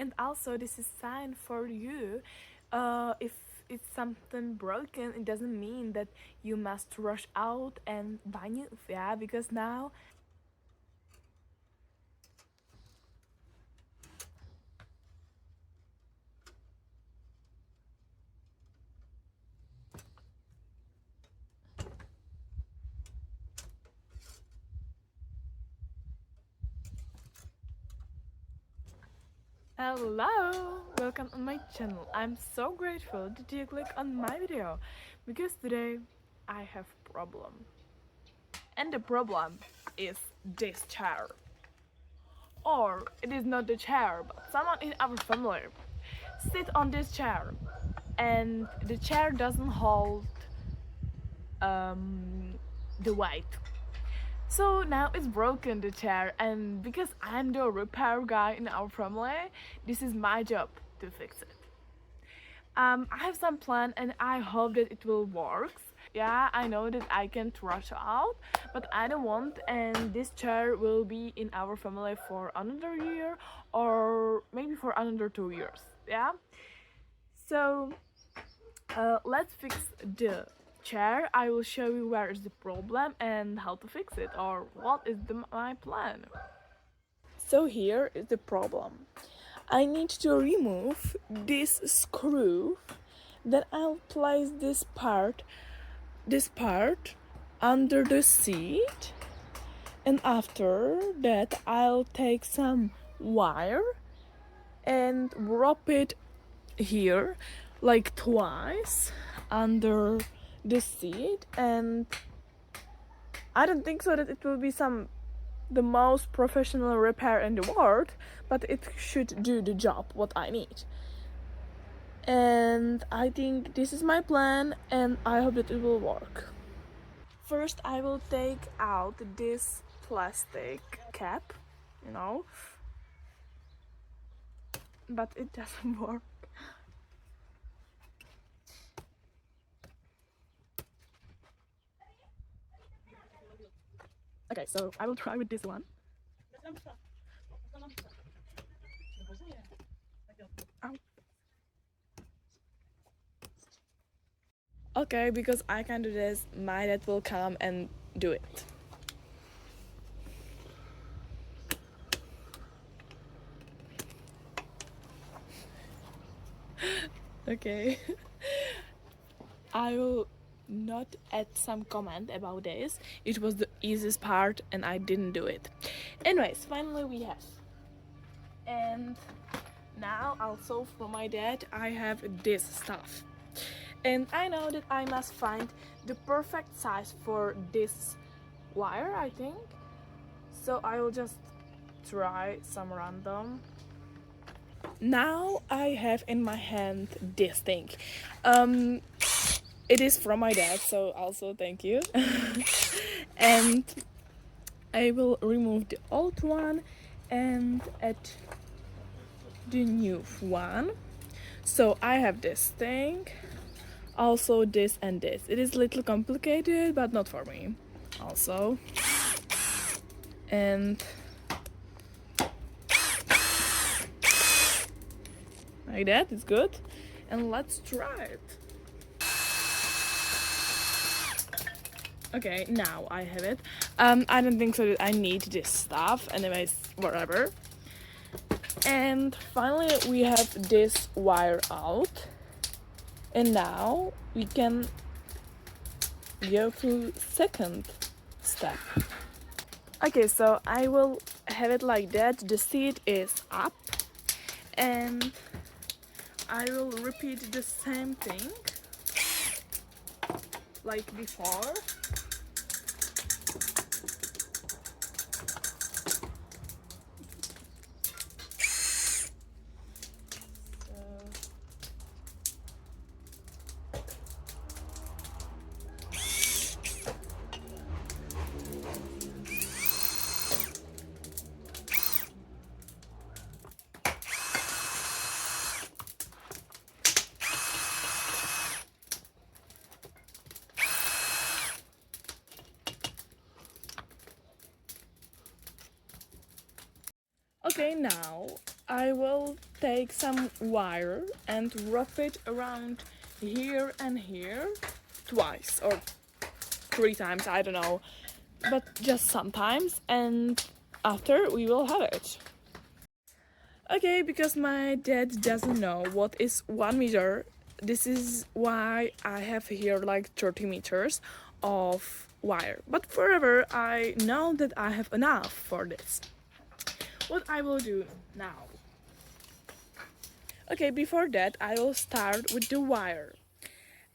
and also this is sign for you. If it's something broken, it doesn't mean that you must rush out and buy new, yeah, because now. Hello! Welcome on my channel. I'm so grateful that you click on my video because today I have problem. And the problem is this chair. Or it is not the chair, but someone in our family sit on this chair and the chair doesn't hold the weight. So now it's broken the chair, and because I'm the repair guy in our family, this is my job to fix it. I have some plan and I hope that it will work. Yeah, I know that I can't rush out, but I don't want, and this chair will be in our family for another year or maybe for another 2 years. Yeah, so let's fix the chair. I will show you where is the problem and how to fix it, or what is my plan. So here is the problem. I need to remove this screw. Then I'll place this part under the seat, and after that I'll take some wire and wrap it here like twice under the seat. And I don't think so that it will be the most professional repair in the world, but it should do the job what I need. And I think this is my plan, and I hope that it will work. First I will take out this plastic cap, you know, but it doesn't work. Okay, so I will try with this one. Ow. Okay, because I can do this, my dad will come and do it. Okay. I will not add some comment about this. It was the easiest part and I didn't do it. Anyways, finally we have. And now also for my dad I have this stuff. And I know that I must find the perfect size for this wire, I think. So I will just try some random. Now I have in my hand this thing. It is from my dad, so also thank you. And I will remove the old one and add the new one. So I have this thing, also this and this. It is a little complicated, but not for me. Also, and like that, it's good. And let's try it. Okay, now I have it. I don't think so that I need this stuff. Anyways, whatever. And finally we have this wire out. And now we can go to second step. Okay, so I will have it like that. The seat is up. And I will repeat the same thing like before. Okay, now I will take some wire and wrap it around here and here twice or 3 times, I don't know, but just sometimes, and after we will have it. Okay, because my dad doesn't know what is 1 meter, this is why I have here like 30 meters of wire. But forever, I know that I have enough for this. What I will do now? Okay, before that, I will start with the wire.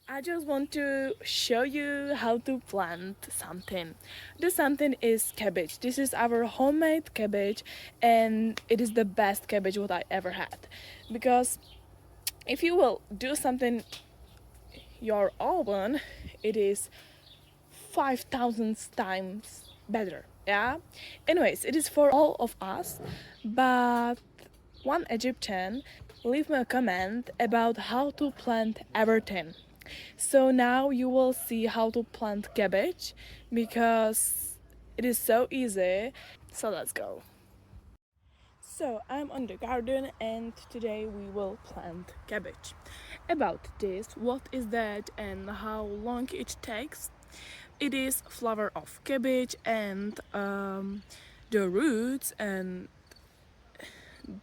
I just want to show you how to plant something. This something is cabbage. This is our homemade cabbage, and it is the best cabbage what I ever had. Because if you will do something your own, it is 5,000 times better. Yeah. Anyways, it is for all of us, but one Egyptian leave me a comment about how to plant everything. So now you will see how to plant cabbage because it is so easy. So let's go. So I'm on the garden and today we will plant cabbage. About this, what is that and how long it takes? It is flower of cabbage and the roots and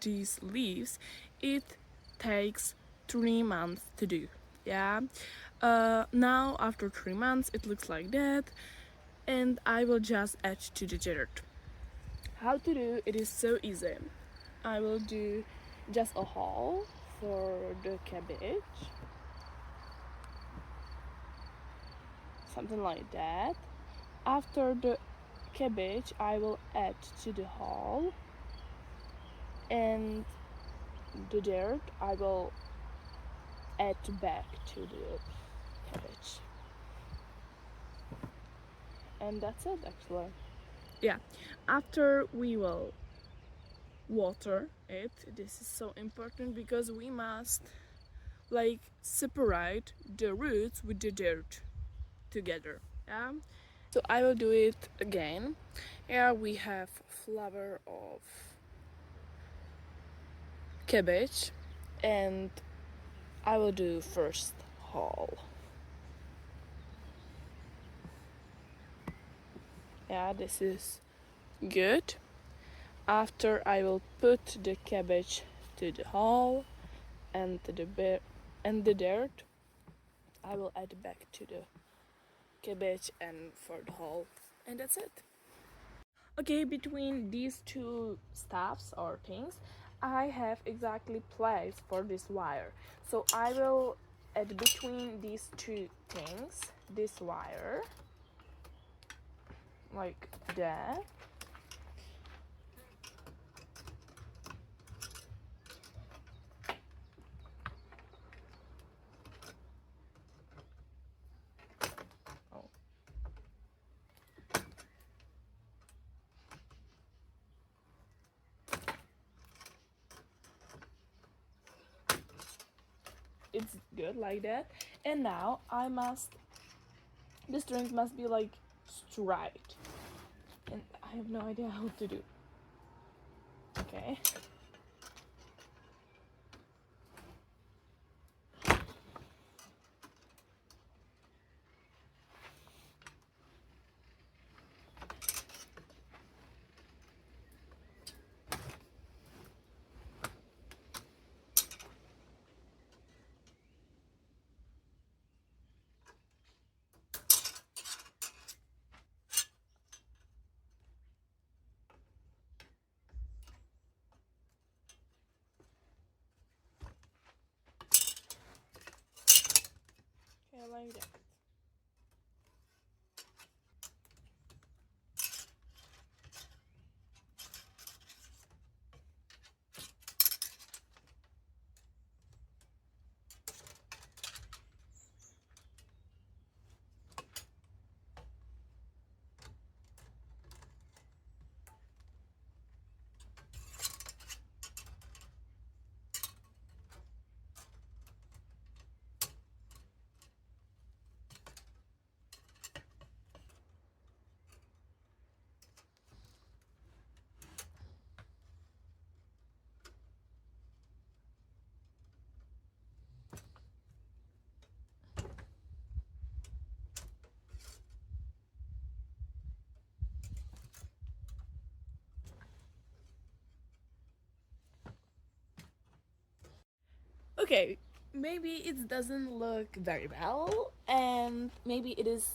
these leaves. It takes 3 months to do. Yeah. Now after 3 months it looks like that, and I will just add to the dirt. How to do it is so easy. I will do just a hole for the cabbage, something like that. After the cabbage I will add to the hole, and the dirt I will add back to the cabbage, and that's it actually. Yeah, after we will water it. This is so important because we must like separate the roots with the dirt together. Yeah, so I will do it again. Here we have flower of cabbage, and I will do first hole. Yeah, this is good. After I will put the cabbage to the hole and the dirt, I will add back to the cabbage and for the hole, and that's it. Okay, between these two stuffs or things, I have exactly place for this wire. So I will add between these two things this wire like that. Oh. It's good like that. And now the strings must be like straight, and I have no idea how to do. Okay. Okay, like that. Okay, maybe it doesn't look very well, and maybe it is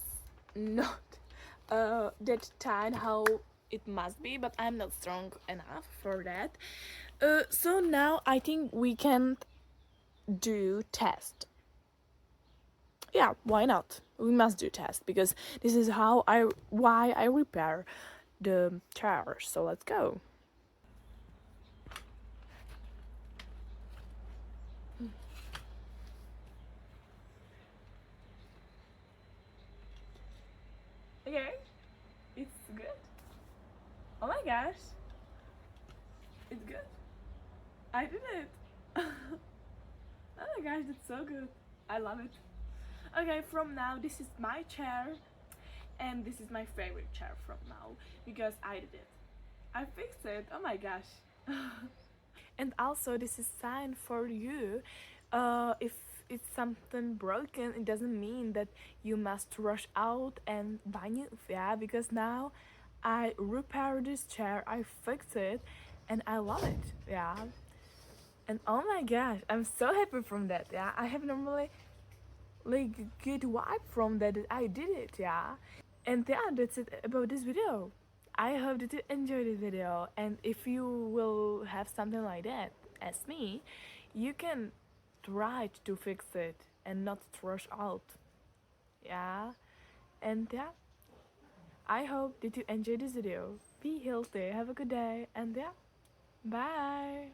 not that tight how it must be, but I'm not strong enough for that. So now I think we can do test. Yeah, why not? We must do test because this is why I repair the chair. So let's go. Okay, it's good. Oh my gosh, it's good. I did it. Oh my gosh, that's so good. I love it. Okay, from now this is my chair, and this is my favorite chair from now because I did it. I fixed it. Oh my gosh. And also this is sign for you. If it's something broken, it doesn't mean that you must rush out and buy new. Yeah, because now I repair this chair, I fix it, and I love it. Yeah. And oh my gosh, I'm so happy from that. Yeah, I have normally like good vibe from that. I did it. Yeah, and yeah, that's it about this video. I hope that you enjoyed this video, and if you will have something like that as me, you can try to fix it and not rush out. Yeah, and yeah, I hope that you enjoyed this video. Be healthy, have a good day, and yeah, bye.